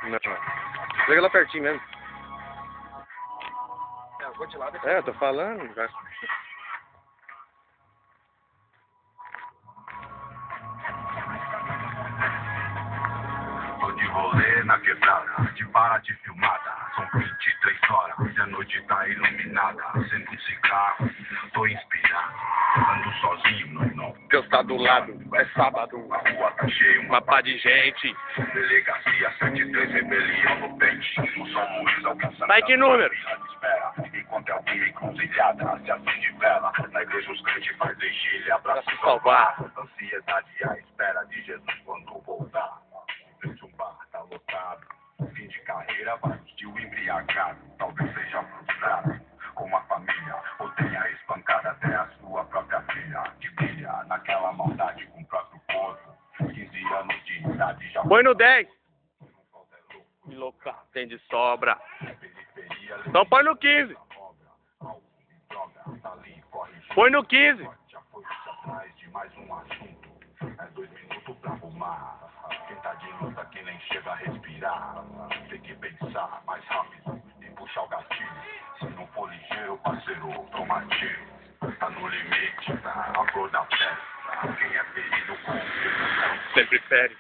Não. Pega lá pertinho mesmo. Eu vou de lado. É, eu tô falando. Já. Tô de rolê na quebrada, de para de filmada. São 23 horas, e a noite tá iluminada. Acendo um cigarro, tô inspirado. Ando sozinho, não. Deus tá do lado, é sábado. A rua tá cheia, Uma pá de gente. Delegacia 73, rebelião no pente. Os somos alcançando. Vai, que número? Espera, enquanto alguém encruzilhada se acende vela. Na igreja os crentes faz vigília pra se salvar. Ansiedade à espera de Jesus quando voltar. Frente um bar tá lotado. Fim de carreira, vários tio embriagado. Talvez seja frustrado com uma família. Ou tenha espancado até a sua própria filha. Que brilha naquela maldade com o próprio corpo. 15 anos de idade já. Põe no 10. Que louca, tem de sobra. Então põe no 15. Põe no 15. Já foi atrás de mais um assunto. É 2 minutos pra arrumar. Quem tá de luta que nem chega a respirar. Tem que pensar mais rápido e puxar o gatilho. Se não for ligeiro, parceiro, toma tiro. Tá no limite, tá a flor da pele. Quem é ferido com o Sempre fere.